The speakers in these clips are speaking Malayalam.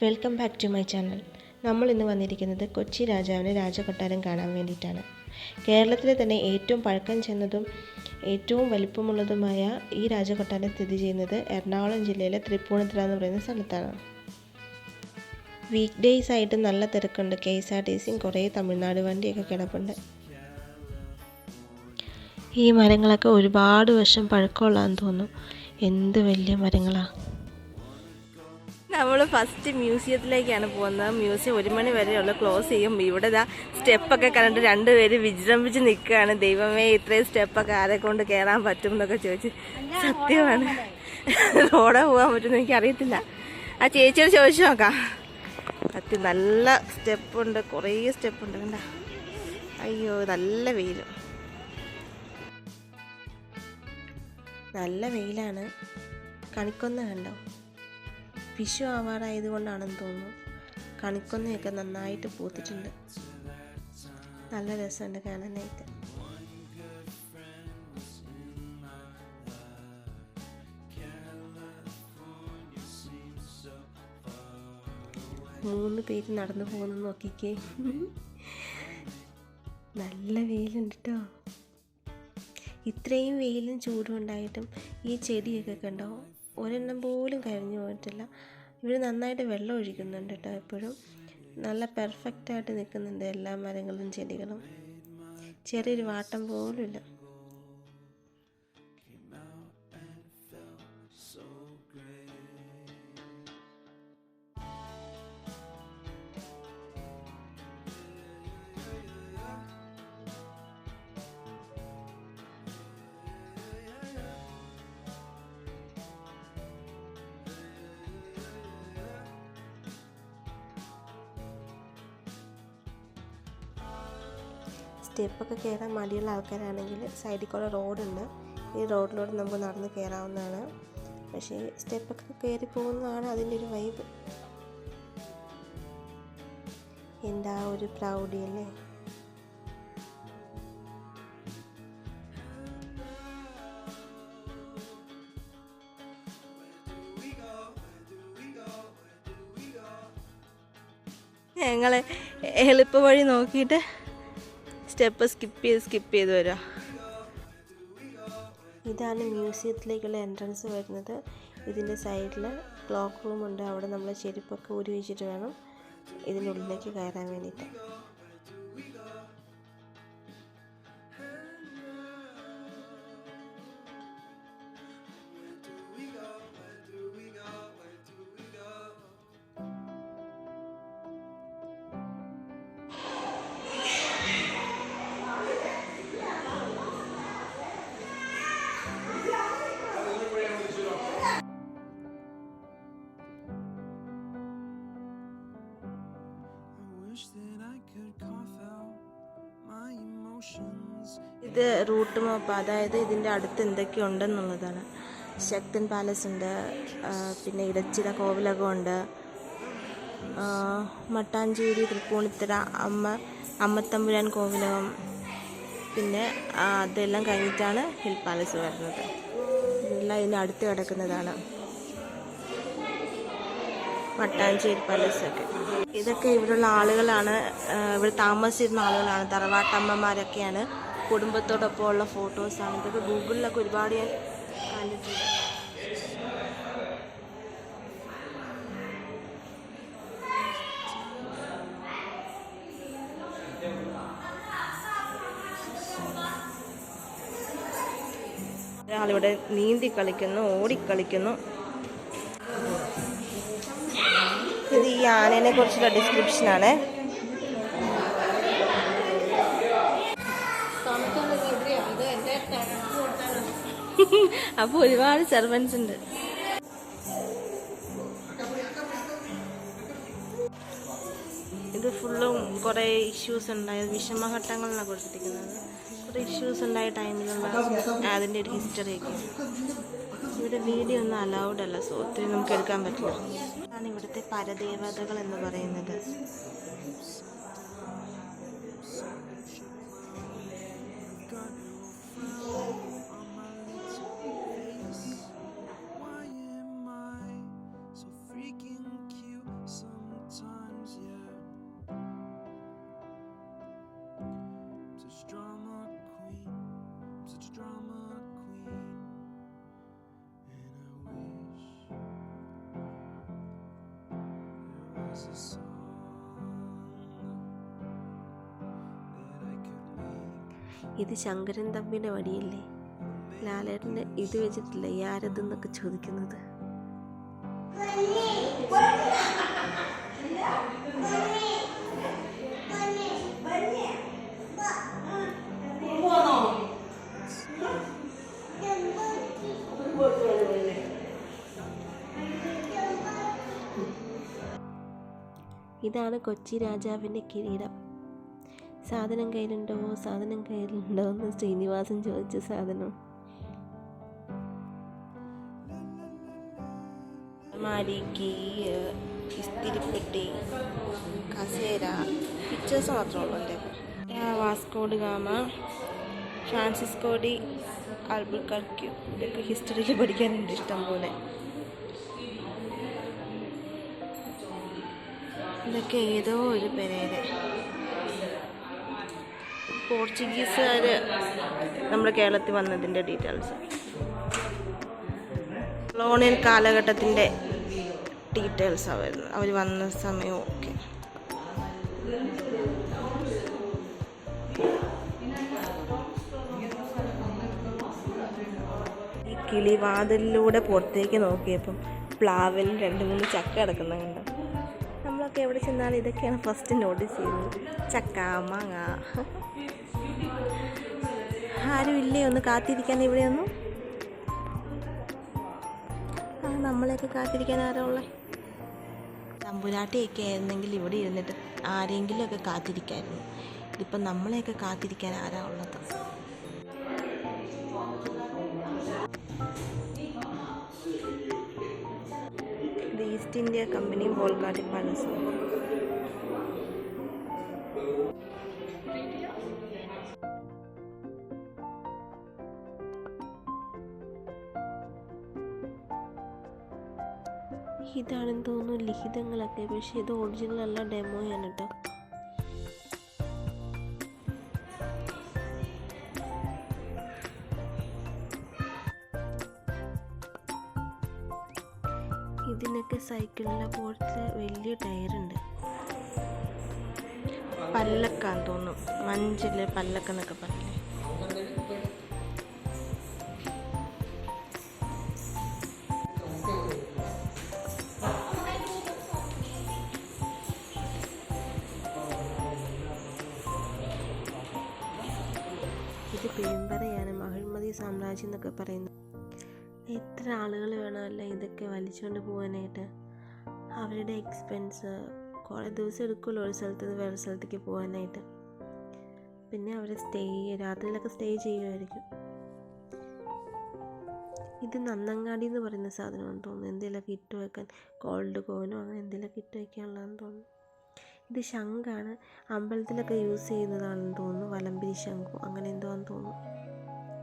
Welcome back to my channel. നമ്മൾ ഇന്ന് വന്നിരിക്കുന്നത് കൊച്ചി രാജാവിൻ്റെ രാജകൊട്ടാരം കാണാൻ വേണ്ടിയിട്ടാണ്. കേരളത്തിലെ തന്നെ ഏറ്റവും പഴക്കം ചെന്നതും ഏറ്റവും വലിപ്പമുള്ളതുമായ ഈ രാജകൊട്ടാരം സ്ഥിതി ചെയ്യുന്നത് എറണാകുളം ജില്ലയിലെ തൃപ്പൂണിത്തുറ എന്ന് പറയുന്ന സ്ഥലത്താണ്. വീക്ക് ഡേയ്സ് ആയിട്ട് നല്ല തിരക്കുണ്ട്. KSRTCയും കുറേ തമിഴ്നാട് വണ്ടിയൊക്കെ കിടപ്പുണ്ട്. ഈ മരങ്ങളൊക്കെ ഒരുപാട് വർഷം പഴക്കമുള്ളതാണെന്ന് തോന്നുന്നു. എന്ത് വലിയ മരങ്ങളാണ്. നമ്മൾ ഫസ്റ്റ് മ്യൂസിയത്തിലേക്കാണ് പോകുന്നത്. മ്യൂസിയം 1 മണി വരെയുള്ള ക്ലോസ് ചെയ്യും. ഇവിടെ സ്റ്റെപ്പൊക്കെ കണ്ടിട്ട് രണ്ടുപേര് വിജൃംഭിച്ച് നിൽക്കുകയാണ്. ദൈവമേ, ഇത്രയും സ്റ്റെപ്പൊക്കെ ആരെ കൊണ്ട് കയറാൻ പറ്റും എന്നൊക്കെ ചോദിച്ച്. സത്യമാണ്, റോഡെ പോകാൻ പറ്റുമെന്ന് എനിക്കറിയത്തില്ല. ആ ചേച്ചിയോട് ചോദിച്ചു നോക്കാം. സത്യം നല്ല സ്റ്റെപ്പുണ്ട്, കുറേ സ്റ്റെപ്പുണ്ട്. കണ്ട, അയ്യോ നല്ല വെയിലും, നല്ല വെയിലാണ്. കണിക്കൊന്ന കണ്ടോ? വിഷു ആവാറായതുകൊണ്ടാണെന്ന് തോന്നുന്നു. കണിക്കൊന്നയൊക്കെ നന്നായിട്ട് പൂത്തിട്ടുണ്ട്. നല്ല രസമുണ്ട് കാണാനായിട്ട്. മൂന്ന് പേര് നടന്നു പോകുന്നു, നോക്കിക്കേ. നല്ല വെയിലുണ്ട് കേട്ടോ. ഇത്രയും വെയിലും ചൂടും ഉണ്ടായിട്ടും ഈ ചെടിയൊക്കെ കണ്ടോ, ഒരെണ്ണം പോലും കരിഞ്ഞു പോയിട്ടില്ല. ഇവർ നന്നായിട്ട് വെള്ളം ഒഴിക്കുന്നുണ്ട് കേട്ടോ. എപ്പോഴും നല്ല പെർഫെക്റ്റായിട്ട് നിൽക്കുന്നുണ്ട് എല്ലാ മരങ്ങളും ചെടികളും. ചെറിയൊരു വാട്ടം പോലും ഇല്ല. സ്റ്റെപ്പൊക്കെ കയറാൻ മടിയുള്ള ആൾക്കാരാണെങ്കിൽ സൈഡിൽ കൂടെ റോഡുണ്ട്. ഈ റോഡിലൂടെ നമുക്ക് നടന്ന് കയറാവുന്നതാണ്. പക്ഷേ സ്റ്റെപ്പൊക്കെ കയറി പോകുന്നതാണ് അതിൻ്റെ ഒരു വൈബ്. എന്താ ഒരു പ്രൗഡി അല്ലേ. ഞങ്ങൾ എളുപ്പ വഴി നോക്കിയിട്ട് സ്റ്റെപ്പ് സ്കിപ്പ് ചെയ്ത് വരിക. ഇതാണ് മ്യൂസിയത്തിലേക്കുള്ള എൻട്രൻസ് വരുന്നത്. ഇതിൻ്റെ സൈഡിൽ ക്ലോക്ക് റൂമുണ്ട്. അവിടെ നമ്മൾ ചെരുപ്പൊക്കെ ഊരി വെച്ചിട്ട് വേണം ഇതിൻ്റെ ഉള്ളിലേക്ക് കയറാൻ വേണ്ടിയിട്ട്. ഇത് റൂട്ട് മാപ്പ്, അതായത് ഇതിൻ്റെ അടുത്ത് എന്തൊക്കെയുണ്ടെന്നുള്ളതാണ്. ശക്തൻ പാലസ് ഉണ്ട്, പിന്നെ ഇടച്ചിറ കോവിലകം ഉണ്ട്, മട്ടാഞ്ചേരി തൃപ്പൂണിത്തുറ അമ്മത്തമ്പുരാൻ കോവിലകം, പിന്നെ അതെല്ലാം കഴിഞ്ഞിട്ടാണ് ഹിൽ പാലസ് വരുന്നത്. ഇതെല്ലാം ഇതിൻ്റെ അടുത്ത് കിടക്കുന്നതാണ്. മട്ടാഞ്ചേരി പാലസൊക്കെ ഇതൊക്കെ ഇവിടെയുള്ള ആളുകളാണ്, ഇവിടെ താമസിച്ചിരുന്ന ആളുകളാണ്, തറവാട്ടമ്മമാരൊക്കെയാണ്. കുടുംബത്തോടൊപ്പം ഉള്ള ഫോട്ടോസാണ്. ഇതൊക്കെ ഗൂഗിളിലൊക്കെ ഒരുപാട് ഞാൻ കണ്ടിട്ടുണ്ട്. ഒരാളിവിടെ നീന്തി കളിക്കുന്നു, ഓടിക്കളിക്കുന്നു. ഇത് ഈ ആനേനെ കുറിച്ചുള്ള ഡിസ്ക്രിപ്ഷനാണ്. അപ്പോൾ ഒരുപാട് സെർവൻസ് ഉണ്ട്. ഇത് ഫുള്ളും കുറേ ഇഷ്യൂസ് ഉണ്ടായ വിഷമഘട്ടങ്ങളിലാണ് കൊടുത്തിരിക്കുന്നത്. കുറേ ഇഷ്യൂസ് ഉണ്ടായ ടൈമിലുള്ള അതിൻ്റെ ഒരു ഹിസ്റ്ററിയൊക്കെ. ഇവിടെ വീഡിയോ ഒന്നും അലൗഡ് അല്ല, സോ ഒത്തിരി നമുക്ക് എടുക്കാൻ പറ്റില്ല. ആണ് ഇവിടുത്തെ പരദേവതകൾ എന്ന് പറയുന്നത്. freaking cute. So ഇത് ശങ്കരൻ തമ്പിയുടെ വടിയല്ലേ? ലാലേട്ടന് ഇത് വെച്ചിട്ടില്ല ഈ ആരതെന്നൊക്കെ ചോദിക്കുന്നത്. ഇതാണ് കൊച്ചി രാജാവിൻ്റെ കിരീടം. സാധനം കയ്യിലുണ്ടോ എന്ന് ശ്രീനിവാസൻ ചോദിച്ച സാധനം. അലമാരിക്ക് ഇസ്തിരിപ്പെട്ടി, കസേര, പിക്ചേഴ്സ് മാത്രമേ ഉള്ളൂ എൻ്റെ. വാസ്കോഡ് ഗാമ, ഫ്രാൻസിസ്കോ ഡി ആൽബുക്കർക്യു, ഇതൊക്കെ ഹിസ്റ്ററിയിൽ പഠിക്കാനുണ്ട് ഇഷ്ടം പോലെ. ഇതൊക്കെ ഏതോ ഒരു പെരേരെ പോർച്ചുഗീസുകാർ നമ്മുടെ കേരളത്തിൽ വന്നതിൻ്റെ ഡീറ്റെയിൽസ്, കൊളോണിയൽ കാലഘട്ടത്തിൻ്റെ ഡീറ്റെയിൽസാണ് വരുന്നത്, അവർ വന്ന സമയവും ഒക്കെ. ഈ കിളിവാതിലിലൂടെ പുറത്തേക്ക് നോക്കിയപ്പം പ്ലാവിൽ 2-3 ചക്ക കിടക്കുന്നത് കണ്ടു. നമ്മളൊക്കെ എവിടെ ചെന്നാലും ഇതൊക്കെയാണ് ഫസ്റ്റ് നോട്ടീസ് ചെയ്യുന്നത്. ചക്ക, മാങ്ങ. ആരും ഇല്ലേ ഒന്ന് കാത്തിരിക്കാൻ ഇവിടെയൊന്നും? നമ്മളെയൊക്കെ കാത്തിരിക്കാൻ ആരാ ഉള്ളത്? തമ്പുരാട്ടിയൊക്കെ ആയിരുന്നെങ്കിൽ ഇവിടെ ഇരുന്നിട്ട് ആരെങ്കിലുമൊക്കെ കാത്തിരിക്കായിരുന്നു. ഇതിപ്പം നമ്മളെയൊക്കെ കാത്തിരിക്കാൻ ആരാ ഉള്ളത്? ഇത് east India company Bolgatty palace. ഇതാണെന്ന് തോന്നുന്നു ലിഖിതങ്ങളൊക്കെ, പക്ഷേ ഇത് ഒറിജിനൽ അല്ല, ഡെമോയാണ് കേട്ടോ. ഇതിനൊക്കെ സൈക്കിളിൻ്റെ പോലത്തെ വലിയ ടയറുണ്ട്. പല്ലക്കാന്ന് തോന്നും, മഞ്ചില് പല്ലക്കെന്നൊക്കെ പറയില്ലേ. ഇത് പെരുമ്പറയാണ്, മഹിഴ്മതി സാമ്രാജ്യം എന്നൊക്കെ പറയുന്നത്. എത്ര ആളുകൾ വേണമല്ല ഇതൊക്കെ വലിച്ചുകൊണ്ട് പോകാനായിട്ട്? അവരുടെ എക്സ്പെൻസ് കുറേ ദിവസം എടുക്കുമല്ലോ ഒരു സ്ഥലത്ത് നിന്ന് വേറെ സ്ഥലത്തേക്ക് പോകാനായിട്ട്. പിന്നെ അവർ രാത്രിയിലൊക്കെ സ്റ്റേ ചെയ്യുമായിരിക്കും. ഇത് നന്നങ്ങാടി എന്ന് പറയുന്ന സാധനമാണെന്ന് തോന്നുന്നു. എന്തെങ്കിലുമൊക്കെ ഇട്ട് വെക്കാൻ, ഗോൾഡ് കോയിനോ അങ്ങനെ എന്തെങ്കിലുമൊക്കെ ഇട്ട് വയ്ക്കാനുള്ളതെന്ന് തോന്നുന്നു. ഇത് ശംഖാണ്, അമ്പലത്തിലൊക്കെ യൂസ് ചെയ്യുന്നതാണെന്ന് തോന്നുന്നു. വലംപിരി ശംഖു അങ്ങനെ എന്തോ ആണെന്ന് തോന്നുന്നു.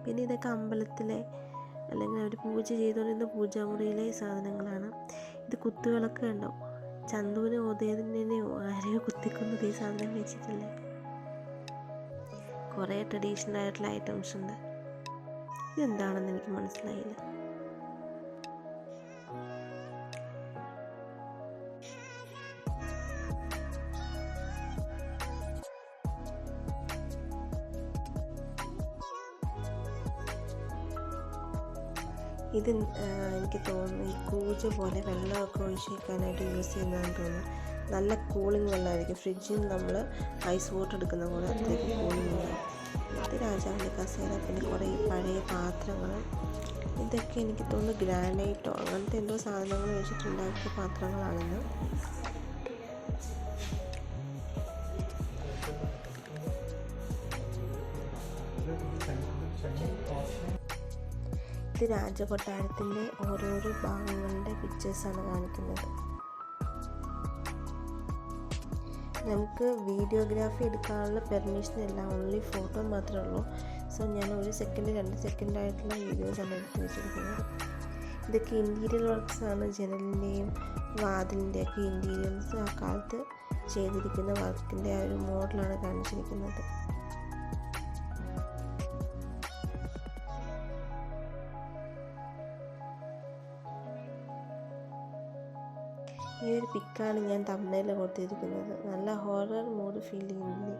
പിന്നെ ഇതൊക്കെ അമ്പലത്തിലെ അല്ലെങ്കിൽ അവർ പൂജ ചെയ്തുകൊണ്ടിരുന്ന പൂജാമുറിയിലെ സാധനങ്ങളാണ്. ഇത് കുത്തുവിളക്ക് ഉണ്ടോ, ചന്തുവിനെ ഓതേതിനെയോ ആരെയോ കുത്തിക്കുന്നത് ഈ സാധനം വെച്ചിട്ടില്ലേ. കുറേ ട്രഡീഷണൽ ആയിട്ടുള്ള ഐറ്റംസ് ഉണ്ട്. ഇതെന്താണെന്ന് എനിക്ക് മനസ്സിലായില്ല. ഇത് എനിക്ക് തോന്നുന്നു ഈ കൂജ പോലെ വെള്ളമൊക്കെ ഒഴിച്ച് വയ്ക്കാനായിട്ട് യൂസ് ചെയ്യുന്നതെന്ന് തോന്നുന്നു. നല്ല കൂളിംഗ് വെള്ളമായിരിക്കും. ഫ്രിഡ്ജിൽ നിന്ന് നമ്മൾ ഐസ് വാട്ടർ എടുക്കുന്ന പോലെ അത്രയ്ക്ക് കൂളിംഗ് വെള്ളം. ഇത് രാജാവിൻ്റെ കസേര, പിന്നെ കുറേ പഴയ പാത്രങ്ങൾ. ഇതൊക്കെ എനിക്ക് തോന്നുന്നു ഗ്രാനൈറ്റോ അങ്ങനത്തെ എന്തോ സാധനങ്ങൾ വെച്ചിട്ടുണ്ടാക്കിയ പാത്രങ്ങളാണെന്ന്. ഇത് രാജകൊട്ടാരത്തിൻ്റെ ഓരോരോ ഭാഗങ്ങളുടെ പിക്ചേഴ്സാണ് കാണിക്കുന്നത്. നമുക്ക് വീഡിയോഗ്രാഫി എടുക്കാനുള്ള പെർമിഷൻ ഇല്ല, ഓൺലി ഫോട്ടോ മാത്രമേ ഉള്ളൂ. സോ ഞാൻ 1 സെക്കൻഡ് 2 സെക്കൻഡായിട്ടുള്ള വീഡിയോസാണ് എടുത്ത് വെച്ചിരിക്കുന്നത്. ഇതൊക്കെ ഇൻറ്റീരിയർ വർക്ക്സാണ്. ജനലിൻ്റെയും വാതിലിൻ്റെയൊക്കെ ഇൻറ്റീരിയേഴ്സ് ആ കാലത്ത് ചെയ്തിരിക്കുന്ന വർക്കിൻ്റെ ആ ഒരു മോഡലാണ് കാണിച്ചിരിക്കുന്നത്. ഈ ഒരു പിക്കാണ് ഞാൻ തമ്പനയിൽ കൊടുത്തിരിക്കുന്നത്. നല്ല ഹൊറർ മൂഡ് ഫീൽ ചെയ്യുന്നില്ലേ?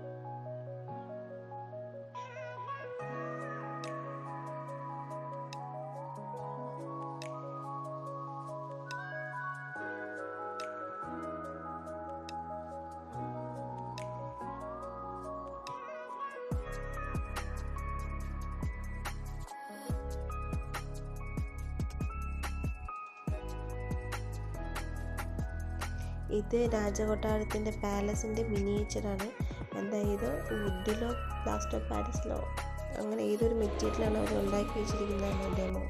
ഇത് രാജകൊട്ടാരത്തിൻ്റെ പാലസിൻ്റെ മിനിയേച്ചറാണ്. അതായത് വുഡിലോ പ്ലാസ്റ്റർ ഓഫ് പാരീസിലോ അങ്ങനെ ഏതൊരു മെറ്റീരിയലാണ് അവർ ഉണ്ടാക്കി വെച്ചിരിക്കുന്നതാണ് ഡെമോ.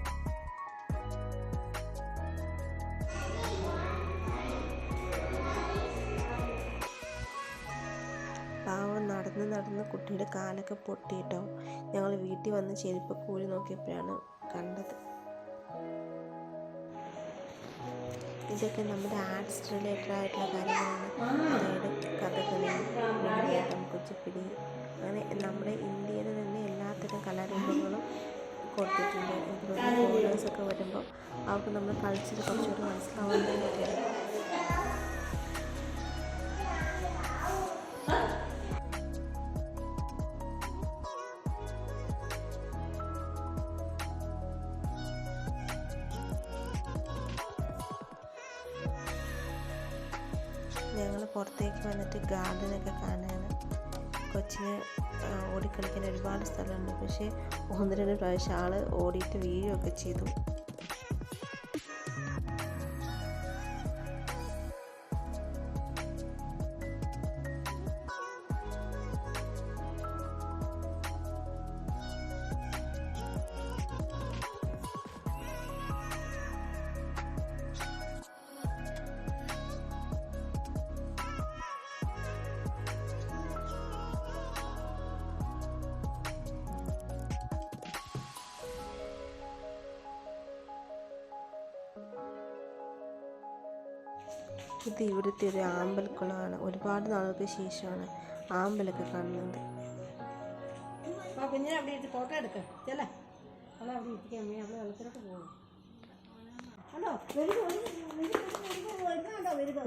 പാവം നടന്ന് കുട്ടിയുടെ കാലൊക്കെ പൊട്ടിയിട്ടോ. ഞങ്ങൾ വീട്ടിൽ വന്ന് ചെരുപ്പൊക്കെ ഊരി നോക്കിയപ്പോഴാണ് കണ്ടത്. ഇതൊക്കെ നമ്മുടെ ആർട്സ് റിലേറ്റഡ് ആയിട്ടുള്ള കാര്യങ്ങളാണ്. അതായത് കഥകളി, മോഹിനിയാട്ടം, കുച്ചിപ്പിടി, അങ്ങനെ നമ്മുടെ ഇന്ത്യയിൽ തന്നെ എല്ലാത്തരം കലാരൂപങ്ങളും കൊടുത്തിട്ടുണ്ട്. ഇതുപോലെ ഫോറിനേഴ്സൊക്കെ വരുമ്പോൾ അവർക്ക് നമ്മുടെ കൾച്ചർ കുറച്ചുകൂടി മനസ്സിലാവാൻ വേണ്ടിയിട്ടാണ്. ഞങ്ങൾ പുറത്തേക്ക് വന്നിട്ട് ഗാർഡനൊക്കെ കാണാനാണ്. കൊച്ചിന് ഓടിക്കളിക്കാൻ ഒരുപാട് സ്ഥലമുണ്ട്. പക്ഷേ 1-2 പ്രാവശ്യം ആൾ ഓടിയിട്ട് വീഴുകയൊക്കെ ചെയ്തു. ഇത് ഇവിടുത്തെ ഒരു ആമ്പൽക്കുളമാണ്. ഒരുപാട് നാളുകൾക്ക് ശേഷമാണ് ആമ്പലൊക്കെ കാണുന്നത്. പിന്നെ അവിടെ ഇട്ട് ഫോട്ടോ എടുക്കാം. ചെല്ലേ അവളെ അവിടെ ഇരിക്കാൻ അവളെ വെള്ളത്തിലോട്ട് പോകും. ഹലോ വരുന്നുണ്ടോ? വരുക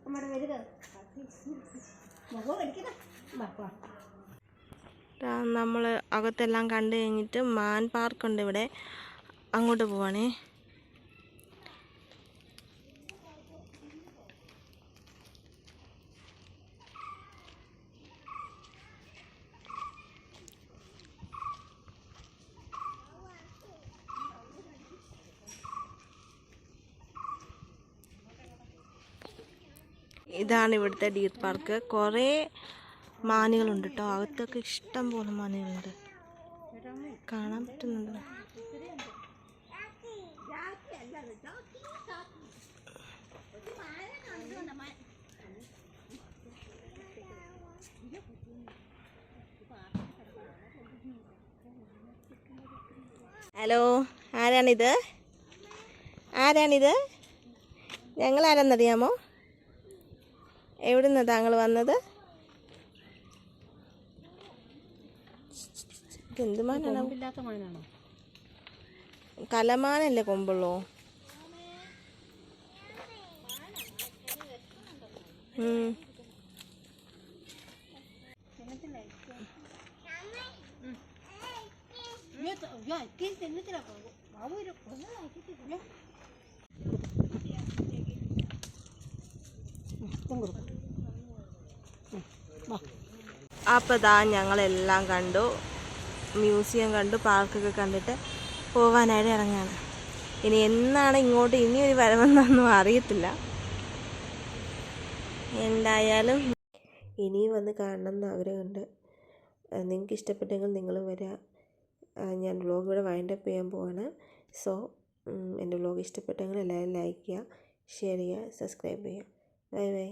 നമ്മുടെ വരുക മുഖം അടിക്കണേ. നമ്മൾ അകത്തെല്ലാം കണ്ടു കഴിഞ്ഞിട്ട് മാൻ പാർക്കുണ്ട് ഇവിടെ, അങ്ങോട്ട് പോവാണേ. ഇതാണ് ഇവിടുത്തെ ഡീർ പാർക്ക്. കുറേ മാനുകളുണ്ട് കേട്ടോ. അകത്തൊക്കെ ഇഷ്ടം പോലെ മാനുകളുണ്ട്, കാണാൻ പറ്റുന്നുണ്ട്. ഹലോ, ആരാണിത്? ഞങ്ങൾ ആരാന്നറിയാമോ? എവിടെ നിന്നാണ് താങ്കൾ വന്നത്? എന്ത് മാനാണോ? കലമാനല്ലേ കൊമ്പുള്ളൂ? അപ്പോൾ ഇതാ ഞങ്ങളെല്ലാം കണ്ടു, മ്യൂസിയം കണ്ടു, പാർക്കൊക്കെ കണ്ടിട്ട് പോകാനായിട്ട് ഇറങ്ങുകയാണ്. ഇനി എന്നാണ് ഇങ്ങോട്ട് ഇനി ഒരു വരവെന്നൊന്നും അറിയത്തില്ല. എന്തായാലും ഇനിയും വന്ന് കാണണം എന്ന് ആഗ്രഹമുണ്ട്. നിങ്ങൾക്ക് ഇഷ്ടപ്പെട്ടെങ്കിൽ നിങ്ങൾ വരിക. ഞാൻ വ്ലോഗ് ഇവിടെ വൈൻഡപ്പ് ചെയ്യാൻ പോവാണ്. സോ എൻ്റെ വ്ലോഗ് ഇഷ്ടപ്പെട്ടെങ്കിൽ എല്ലാവരും ലൈക്ക് ചെയ്യുക, ഷെയർ ചെയ്യുക, സബ്സ്ക്രൈബ് ചെയ്യുക. Bye bye.